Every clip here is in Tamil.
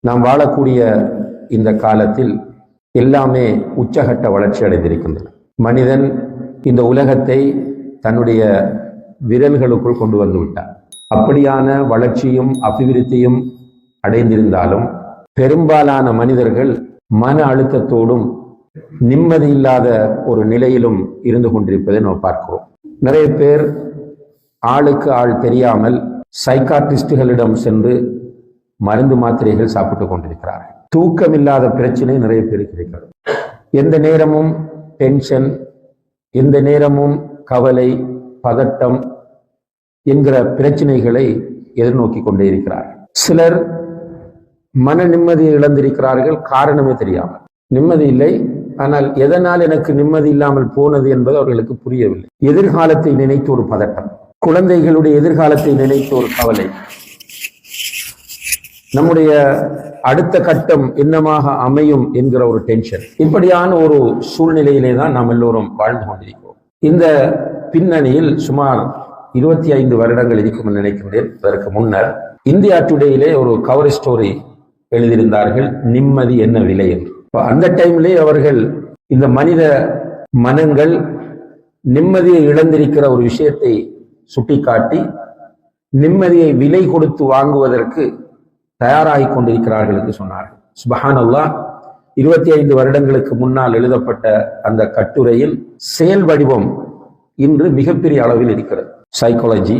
நாம் வாழக்கூடிய இந்த காலத்தில் எல்லாமே உச்சகட்ட வளர்ச்சி அடைந்திருக்கின்றன. மனிதன் இந்த உலகத்தை தன்னுடைய விரல்களுக்குள் கொண்டு வந்து விட்டார். அப்படியான வளர்ச்சியும் அபிவிருத்தியும் அடைந்திருந்தாலும் பெரும்பாலான மனிதர்கள் மன அழுத்தத்தோடும் நிம்மதி இல்லாத ஒரு நிலையிலும் இருந்து கொண்டிருப்பதை நாம் பார்க்கிறோம். நிறைய பேர் ஆளுக்கு ஆள் தெரியாமல் சைக்காட்ரிஸ்டுகளிடம் சென்று மருந்து மாத்திரைகள் சாப்பிட்டு கொண்டிருக்கிறார்கள். தூக்கமில்லாத பிரச்சனை நிறைய பேருக்கு இருக்கிறது. எந்த நேரமும் டென்ஷன், எந்த நேரமும் கவலை, பதட்டம் என்கிற பிரச்சனைகளை எதிர்நோக்கி கொண்டே இருக்கிறார்கள். சிலர் மன நிம்மதியை இழந்திருக்கிறார்கள், காரணமே தெரியாமல். நிம்மதி இல்லை, ஆனால் எதனால் எனக்கு நிம்மதி இல்லாமல் போனது என்பது அவர்களுக்கு புரியவில்லை. எதிர்காலத்தை நினைத்து ஒரு பதட்டம், குழந்தைகளுடைய எதிர்காலத்தை நினைத்து ஒரு கவலை, நம்முடைய அடுத்த கட்டம் என்னமாக அமையும் என்கிற ஒரு டென்ஷன். இப்படியான ஒரு சூழ்நிலையிலே தான் நாம் எல்லோரும் வாழ்ந்து கொண்டிருக்கிறோம். இந்த பின்னணியில் சுமார் 25 வருடங்கள் இருக்கும் நினைக்கின்றேன். அதற்கு முன்னர் இந்தியா டுடேயிலே ஒரு கவர் ஸ்டோரி எழுதியிருந்தார்கள், நிம்மதி என்ன விலை என்று. அந்த டைம்லே அவர்கள் இந்த மனித மனங்கள் நிம்மதியை இழந்திருக்கிற ஒரு விஷயத்தை சுட்டிக்காட்டி நிம்மதியை விலை கொடுத்து வாங்குவதற்கு தயாராகி கொண்டிருக்கிறார்கள் என்று சொன்னார்கள். சுப்ஹானல்லாஹ், 25 வருடங்களுக்கு முன்னால் எழுதப்பட்ட அந்த கட்டுரையில் செயல் வடிவம் இன்று மிகப்பெரிய அளவில் இருக்கிறது. சைக்காலஜி,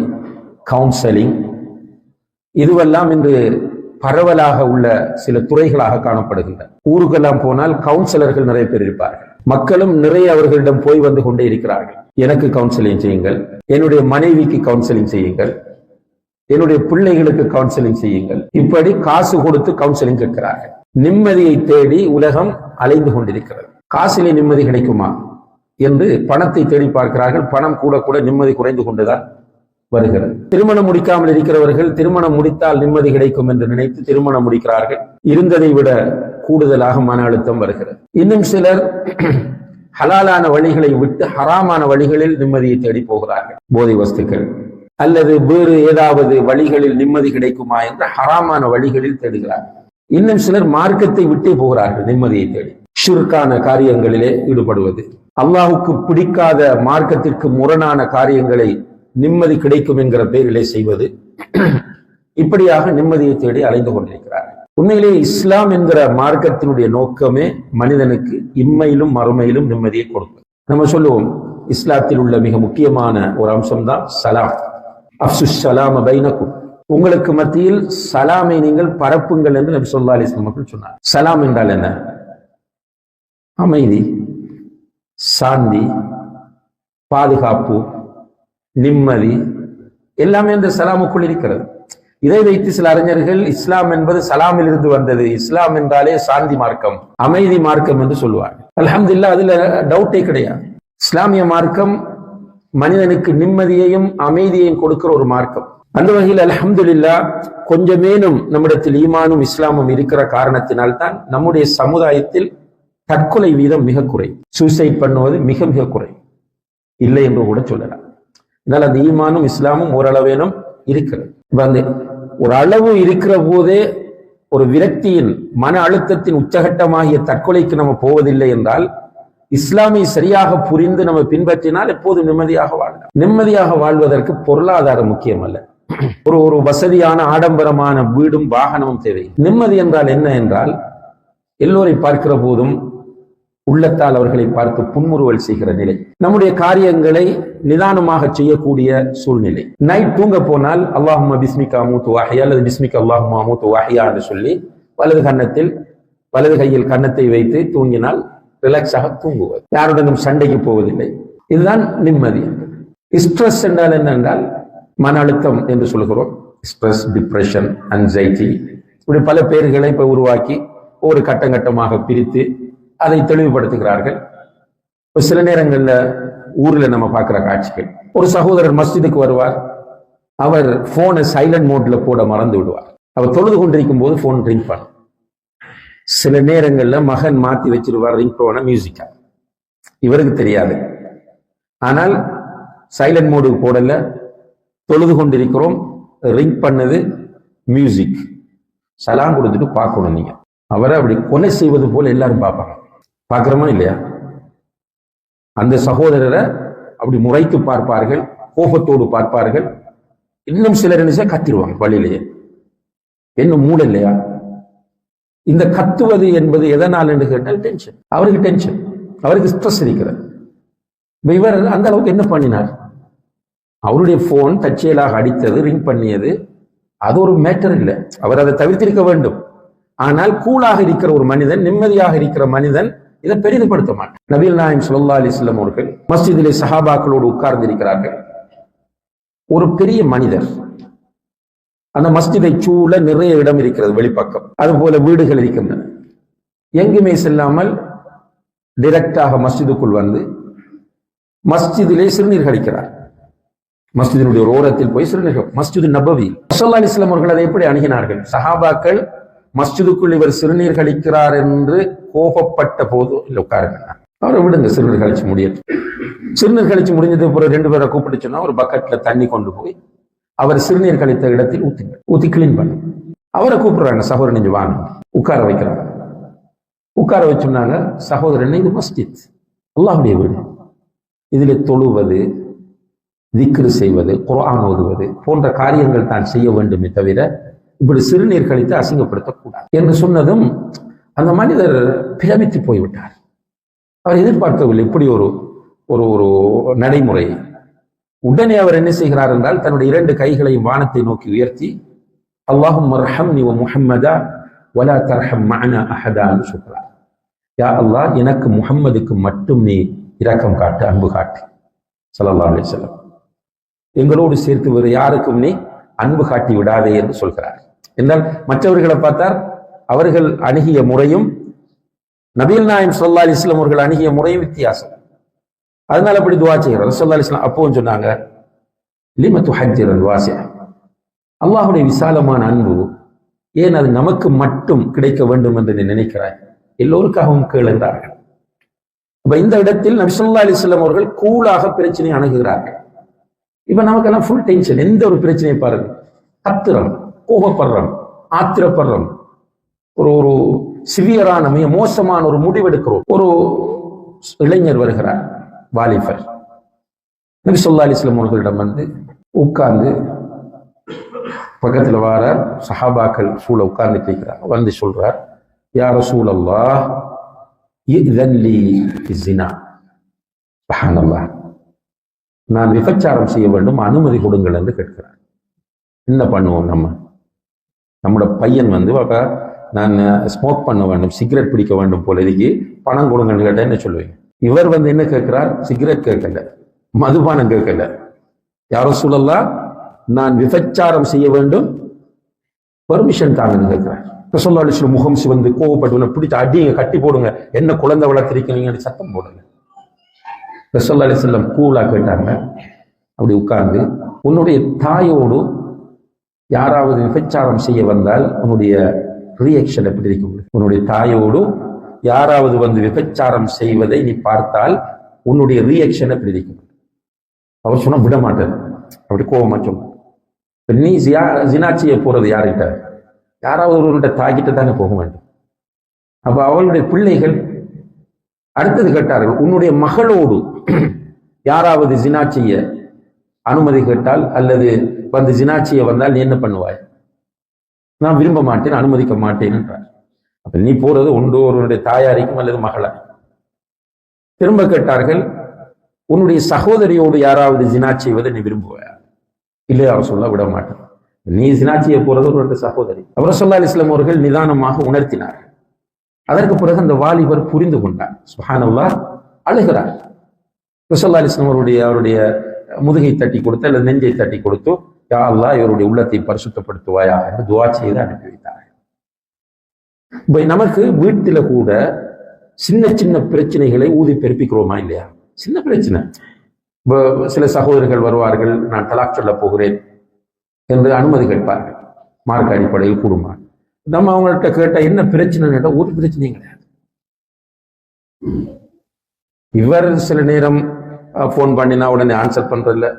கவுன்சிலிங், இதுவெல்லாம் இன்று பரவலாக உள்ள சில துறைகளாக காணப்படுகின்றன. ஊருக்கெல்லாம் போனால் கவுன்சிலர்கள் நிறைய பேர் இருப்பார்கள். மக்களும் நிறைய அவர்களிடம் போய் வந்து கொண்டே இருக்கிறார்கள். எனக்கு கவுன்சிலிங் செய்யுங்கள், என்னுடைய மனைவிக்கு கவுன்சிலிங் செய்யுங்கள், என்னுடைய பிள்ளைகளுக்கு கவுன்சிலிங் செய்யுங்கள், இப்படி காசு கொடுத்து கவுன்சிலிங் கேட்கிறார்கள். நிம்மதியை தேடி உலகம் அலைந்து கொண்டிருக்கிறது. காசிலே நிம்மதி கிடைக்குமா என்று பணத்தை தேடி பார்க்கிறார்கள். பணம் கூட கூட நிம்மதி குறைந்து கொண்டுதான் வருகிறது. திருமணம் முடிக்காமல் இருக்கிறவர்கள் திருமணம் முடித்தால் நிம்மதி கிடைக்கும் என்று நினைத்து திருமணம் முடிக்கிறார்கள். இருந்ததை விட கூடுதலாக மன அழுத்தம் வருகிறது. இன்னும் சிலர் ஹலாலான வழிகளை விட்டு ஹராமான வழிகளில் நிம்மதியை தேடி போகிறார்கள். போதை வஸ்துக்கள் அல்லது வேறு ஏதாவது வழிகளில் நிம்மதி கிடைக்குமா என்ற ஹராமான வழிகளில் தேடுகிறார்கள். இன்னும் சிலர் மார்க்கத்தை விட்டே போகிறார்கள் நிம்மதியை தேடி. ஷிர்கான காரியங்களிலே ஈடுபடுவது, அல்லாஹுக்கு பிடிக்காத மார்க்கத்திற்கு முரணான காரியங்களை நிம்மதி கிடைக்கும் என்கிற பெயரிலே செய்வது, இப்படியாக நிம்மதியை தேடி அலைந்து கொண்டிருக்கிறார்கள். உண்மையிலே இஸ்லாம் என்கிற மார்க்கத்தினுடைய நோக்கமே மனிதனுக்கு இம்மையிலும் மறுமையிலும் நிம்மதியை கொடுக்கும். நம்ம சொல்லுவோம், இஸ்லாத்தில் உள்ள மிக முக்கியமான ஒரு அம்சம்தான் சலாம். அஃப்சுஸ் ஸலாம பைனக்கும், உங்களுக்கு மத்தியில் சலாமை நீங்கள் பரப்புங்கள் என்று நபி ஸல்லல்லாஹு அலைஹி வஸல்லம் அவர்கள் சொன்னார். சலாம் என்றால் என்ன? அமைதி, சாந்தி, பாதுகாப்பு, நிம்மதி, எல்லாமே இந்த சலாமுக்குள் இருக்கிறது. இதை வைத்து சில அறிஞர்கள் இஸ்லாம் என்பது சலாமில் இருந்து வந்தது, இஸ்லாம் என்றாலே சாந்தி மார்க்கம், அமைதி மார்க்கம் என்று சொல்லுவார்கள். அல்ஹம்துலில்லாஹ், அதுல டவுட்டே கிடையாது. இஸ்லாமிய மார்க்கம் மனிதனுக்கு நிம்மதியையும் அமைதியையும் கொடுக்கிற ஒரு மார்க்கம். அந்த வகையில் அல்ஹம்துலில்லாஹ் கொஞ்சமேனும் நம்மிடத்தில் ஈமானும் இஸ்லாமும் இருக்கிற காரணத்தினால் தான் நம்முடைய சமுதாயத்தில் தற்கொலை வீதம் மிக குறை, சூசைட் பண்ணுவது மிக மிக குறை, இல்லை என்று கூட சொல்லலாம். இதனால் அந்த ஈமானும் இஸ்லாமும் ஓரளவேனும் இருக்கிறது. ஒரு அளவு இருக்கிற போதே ஒரு விரக்தியின் மன அழுத்தத்தின் உச்சகட்டமாகிய தற்கொலைக்கு நம்ம போவதில்லை என்றால், இஸ்லாமை சரியாக புரிந்து நம்ம பின்பற்றினால் எப்போதும் நிம்மதியாக வாழலாம். நிம்மதியாக வாழ்வதற்கு பொருளாதாரம் முக்கியம் அல்ல, ஒரு வசதியான ஆடம்பரமான வீடும் வாகனமும் தேவை. நிம்மதி என்றால் என்ன என்றால், எல்லோரை பார்க்கிற போதும் உள்ளத்தால் அவர்களை பார்த்து புன்முறுவல் செய்கிற நிலை, நம்முடைய காரியங்களை நிதானமாக செய்யக்கூடிய சூழ்நிலை. நைட் தூங்க போனால் அல்லாஹும்ம பிஸ்மிக அமூது வஹ்யா அல்லது பிஸ்மிக அல்லாஹும்ம அமூது வஹ்யா என்று சொல்லி வலது கையில் கன்னத்தை வைத்து தூங்கினால் ரிலாக்ஸாக தூங்குவது, யாருடனும் சண்டைக்கு போவதில்லை. இதுதான் நிம்மதி. ஸ்ட்ரெஸ் என்றால் என்னென்றால் மன அழுத்தம் என்று சொல்கிறோம். ஸ்ட்ரெஸ், டிப்ரெஷன், அன்சைட்டி, இப்படி பல பெயர்களை இப்ப உருவாக்கி ஒரு கட்டமாக பிரித்து அதை தெளிவுபடுத்துகிறார்கள். சில நேரங்கள்ல ஊர்ல நம்ம பார்க்கிற காட்சிகள், ஒரு சகோதரர் மஸ்ஜிதுக்கு வருவார், அவர் போனை சைலண்ட் மோட்ல போட மறந்து விடுவார். அவர் தொழுது கொண்டிருக்கும் போது போன் ரிங் பண்ணும். சில நேரங்கள்ல மகன் மாத்தி வச்சிருவார் ரிங் டோனை மியூசிக்கா, இவருக்கு தெரியாது. ஆனால் சைலண்ட் மோடுக்கு போடல, தொழுது கொண்டிருக்கிறோம், ரிங் பண்ணது மியூசிக். சலாம் கொடுத்துட்டு பார்க்கணும். நீங்க அவரை அப்படி கொலை செய்வது போல எல்லாரும் பார்ப்பாங்க. பார்க்கிறோமா இல்லையா? அந்த சகோதரரை அப்படி முறைத்து பார்ப்பார்கள், கோபத்தோடு பார்ப்பார்கள். இன்னும் சிலர் என்ன கத்திடுவாங்க வழியிலேயே. என்ன மூளை இல்லையா? இந்த கத்துவது என்பது எதனால் என்று கேட்டால் டென்ஷன். அவருக்கு டென்ஷன், அவருக்கு ஸ்ட்ரெஸ் இருக்கிறது. இவர் அந்த அளவுக்கு என்ன பண்ணினார்? அவருடைய போன் தற்செயலாக அடித்தது, ரிங் பண்ணியது, அது ஒரு மேட்டர் இல்லை. அவர் அதை தவிர்த்திருக்க வேண்டும். ஆனால் கூலாக இருக்கிற ஒரு மனிதன், நிம்மதியாக இருக்கிற மனிதன் இதை பெரிதுபடுத்த மாட்டார். நபிகள் நாயகம் ஸல்லல்லாஹு அலைஹி வஸல்லம் அவர்கள் மஸ்ஜிதிலே சஹாபாக்களோடு உட்கார்ந்து இருக்கிறார்கள். ஒரு பெரிய மனிதர், அந்த மஸ்ஜிதை சூழ நிறைய இடம் இருக்கிறது, வெளிப்பக்கம், அதுபோல வீடுகள் இருக்கின்றன. எங்குமே செல்லாமல் டைரக்டாக மஸ்ஜிதுக்குள் வந்து மஸ்ஜிதிலே சிறுநீர் கழிக்கிறார். மஸ்ஜிதினுடைய ஒரு ஓரத்தில் போய் சிறுநீர். மஸ்ஜிது நபவி ஸல்லல்லாஹு அலைஹி வஸல்லம் அவர்கள் அதை எப்படி அணுகினார்கள்? சஹாபாக்கள் மஸ்ஜிதுக்குள் இவர் சிறுநீர் கழிக்கிறார் என்று கோபப்பட்ட போது, இல்லை உட்காருங்க, அவரை விடுங்க, சிறுநீர் கழிச்சு முடியட்டும். சிறுநீர் கழிச்சு முடிஞ்சது பிறகு 2 பேரை கூப்பிட்டு சொன்னா ஒரு பக்கெட்ல தண்ணி கொண்டு போய் அவர் சிறுநீர் கழித்த இடத்தில் ஊத்தி கிளீன் பண்ணு. அவரை கூப்பிடுறாங்க, சகோதரன் நீங்க வாங்க, உட்கார வைக்கிறாங்க. உட்கார வச்சோம்னாங்க, சகோதரன் இது மஸ்ஜித், அல்லாஹ்வுடைய வீடு, இதில் தொழுவது, திக்ரு செய்வது, குர்ஆன் ஓதுவது போன்ற காரியங்கள் தான் செய்ய வேண்டுமே தவிர இப்படி சிறுநீர் கழித்து அசிங்கப்படுத்தக்கூடாது என்று சொன்னதும் அந்த மனிதர் பிரமித்து போய்விட்டார். அவர் எதிர்பார்க்கவில்லை இப்படி ஒரு ஒரு ஒரு நடைமுறை. உடனே அவர் என்ன செய்கிறார் என்றால், தன்னுடைய 2 கைகளையும் வானத்தை நோக்கி உயர்த்தி, அல்லாஹும்ம அர்ஹம்னி வ முஹம்மதா வலா தர்ஹம் மஅனா அஹதா என்று சொல்கிறார். யா அல்லாஹ், எனக்கு முஹம்மதுக்கு மட்டும் நீ இரக்கம் காட்டு, அன்பு காட்டு. ஸல்லல்லாஹு அலைஹி வஸல்லம், எங்களோடு சேர்த்து வேறு யாருக்கும் நீ அன்பு காட்டி விடாதே என்று சொல்கிறார். என்றால் மற்றவர்களை பார்த்தார், அவர்கள் அணுகிய முறையும் நபிகள் நாயகம் ஸல்லல்லாஹு அலைஹி வஸல்லம் அவர்கள் அணுகிய முறையும் வித்தியாசம். அதனால அப்படி துஆ செய்கிறார். ஸல்லல்லாஹு அலைஹி வஸல்லம் அப்பவும் சொன்னாங்க, லிம துஹஜ்ஜிரல் வாஸிஅ, அல்லாஹ்வுடைய விசாலமான அன்பு ஏன் அது நமக்கு மட்டும் கிடைக்க வேண்டும் என்று நீ நினைக்கிறாய்? எல்லோருக்காகவும் கேளுந்தார்கள். அப்ப இந்த இடத்தில் நபி ஸல்லல்லாஹு அலைஹி வஸல்லம் அவர்கள் கூலாக பிரச்சனையை அணுகுகிறார்கள். இப்ப நமக்கெல்லாம் ஃபுல் டென்ஷன். எந்த ஒரு பிரச்சனையை பாருங்க, கத்துறோம், கோபப்படுறோம், ஆத்திரப்படுறோம், ஒரு ஒரு சிவியரான மிக மோசமான ஒரு முடிவெடுக்கிறோம். ஒரு இளைஞர் வருகிறார், வாலிபர், நபி ஸல்லல்லாஹு அலைஹி வஸல்லம் அவர்களிடம் வந்து உட்கார்ந்து பக்கத்துல வாரார். சஹாபாக்கள் சூழ உட்கார்ந்துட்டு இருக்கிறார். வந்து சொல்றார், யா ரசூலல்லாஹ் இذن لي في الزنا. சுப்ஹானல்லாஹ், நான் விபச்சாரம் செய்ய வேண்டும், அனுமதி கொடுங்கள் என்று கேட்கிறார். என்ன பண்ணுவோம் நம்ம? நம்மளோட பையன் வந்து நான் ஸ்மோக் பண்ண வேண்டும், சிகரெட் பிடிக்க வேண்டும் போல இருக்கு, பணம் கொடுங்கன்னு கேட்டா என்ன சொல்லுவீங்க? இவர் வந்து என்ன கேட்கிறார்? சிகரெட் கேட்கல, மதுபானம் கேட்கல. யா ரசூலல்லாஹ், நான் விபச்சாரம் செய்ய வேண்டும், பெர்மிஷன் தாங்கன்னு கேட்கிறார். ரசூலுல்லாஹி அலைஹி வஸல்லம் முகம் சிவந்து கோவப்பட்டு, பிடிச்சு அடிங்க, கட்டி போடுங்க, என்ன குழந்தை வளர்த்திருக்கீங்கன்னு சத்தம் போடுங்க. ரசூலுல்லாஹி அலைஹி வஸல்லம் கூலா கேட்டாங்க. அப்படி உட்கார்ந்து, உன்னுடைய தாயோடு யாராவது விபச்சாரம் செய்ய வந்தால் உன்னுடைய ரியாக்ஷன் எப்படி இருக்கும்? உன்னுடைய தாயோடு யாராவது வந்து விபச்சாரம் செய்வதை நீ பார்த்தால் உன்னுடைய ரியாக்ஷன் எப்படி இருக்கும்? அவர் சொன்னா விட மாட்டேன், அப்படி கோபமா சொன்ன. நீ ஜினா செய்ய போறது யார்கிட்ட? யாராவது ஒருவருடைய தாய்கிட்ட தானே போக வேண்டும். அப்ப அவளுடைய பிள்ளைகள் அடுத்தது கேட்டார்கள், உன்னுடைய மகளோடு யாராவது ஜினா செய்ய அனுமதி கேட்டால் அல்லது வந்து ஜினா செய்ய வந்தால் நீ என்ன பண்ணுவாய்? நான் விரும்ப மாட்டேன், அனுமதிக்க மாட்டேன் என்றார். அப்ப நீ போறது ஒன்று ஒருவனுடைய தாயாரிக்கும் அல்லது மகளாய். திரும்ப கேட்டார்கள், உன்னுடைய சகோதரியோடு யாராவது ஜினா செய்வதை நீ விரும்புவாயா? இல்லை, அவர் சொல்ல விட மாட்டேன். நீ ஜினா செய்ய போறது ஒரு சகோதரி. அவர் ஸல்லல்லாஹு அலைஹி வஸல்லம் அவர்கள் நிதானமாக உணர்த்தினார். அதற்கு பிறகு அந்த வாலிபர் புரிந்து கொண்டார். சுப்ஹானல்லாஹ், அழுகிறார். ஸல்லல்லாஹு அலைஹி வஸல்லம் அவருடைய முதுகை தட்டி கொடுத்து அல்லது நெஞ்சை தட்டி கொடுத்து, யா அல்லாஹ், இவருடைய உள்ளத்தை பரிசுத்தப்படுத்துவாயா என்று துஆ செய்து அனுப்பி வைத்தார். நமக்கு வீட்டில கூட சின்ன சின்ன பிரச்சனைகளை ஊதி பெருப்பிக்கிறோமா இல்லையா? சின்ன பிரச்சனை. சில சகோதரர்கள் வருவார்கள், நான் தலாக் சொல்ல போகிறேன் என்று அனுமதி கேட்பார்கள். மார்க்க அடிப்படையில் கூடுமா? நம்ம அவங்கள்ட்ட கேட்டா என்ன பிரச்சனை கேட்டா ஒரு பிரச்சனையும் கிடையாது. இவர் சில நேரம் போன் பண்ணினா உடனே ஆன்சர் பண்றதில்லை,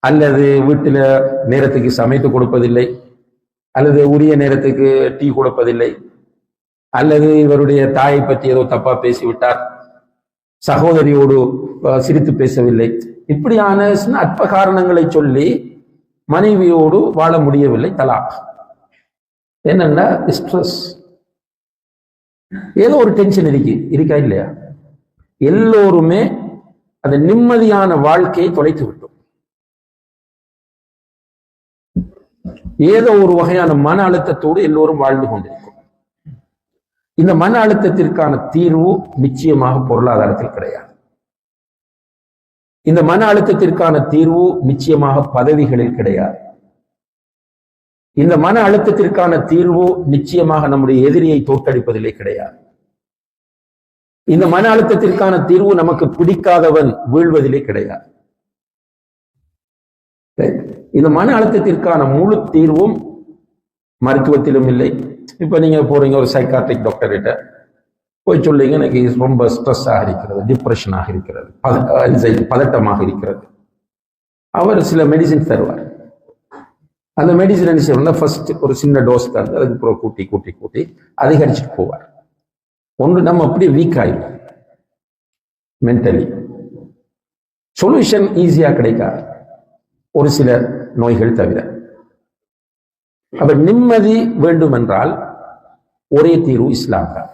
அல்லது வீட்டில் நேரத்துக்கு சமைத்து கொடுப்பதில்லை, அல்லது உரிய நேரத்துக்கு டீ கொடுப்பதில்லை, அல்லது இவருடைய தாயை பற்றி ஏதோ தப்பா பேசிவிட்டார், சகோதரியோடு சிரித்து பேசவில்லை, இப்படியான அற்ப காரணங்களை சொல்லி மனைவியோடு வாழ முடியவில்லை, தலாக். என்னன்னா ஸ்ட்ரெஸ், ஏதோ ஒரு டென்ஷன் இருக்கா இல்லையா? எல்லோருமே அந்த நிம்மதியான வாழ்க்கையை தொலைத்து விட்டோம். ஏதோ ஒரு வகையான மன அழுத்தத்தோடு எல்லோரும் வாழ்ந்து கொண்டிருக்கும். இந்த மன அழுத்தத்திற்கான தீர்வு நிச்சயமாக பொருளாதாரத்தில் கிடையாது. இந்த மன அழுத்தத்திற்கான தீர்வு நிச்சயமாக பதவிகளில் கிடையாது. இந்த மன அழுத்தத்திற்கான தீர்வு நிச்சயமாக நம்முடைய எதிரியை தோற்கடிப்பதிலே கிடையாது. இந்த மன அழுத்தத்திற்கான தீர்வு நமக்கு பிடிக்காதவன் வீழ்வதிலே கிடையாது. இந்த மன அழுத்தத்திற்கான முழு தீர்வும் மருத்துவத்திலும் இல்லை. இப்ப நீங்க போறீங்க ஒரு சைக்காட்ரிக் டாக்டர் கிட்ட போய் சொல்லுங்க, எனக்கு ரொம்ப ஸ்ட்ரெஸ் ஆக இருக்கிறது, டிப்ரெஷன் ஆக இருக்கிறது, பதட்டமாக இருக்கிறது. அவர் சில மெடிசின் தருவார். அந்த மெடிசின் என்ன செய்வார், ஃபர்ஸ்ட் ஒரு சின்ன டோஸ் தந்து அதுக்கு கூட்டி கூட்டி கூட்டி அதிகரிச்சுட்டு போவார். ஒன்று நம்ம அப்படியே வீக் ஆயிடும் மென்டலி. சொல்யூஷன் ஈஸியா கிடைக்காது ஒரு சில நோய்கள் தவிர. அப்ப நிம்மதி வேண்டும் என்றால் ஒரே தீர்வு இஸ்லாம் தான்.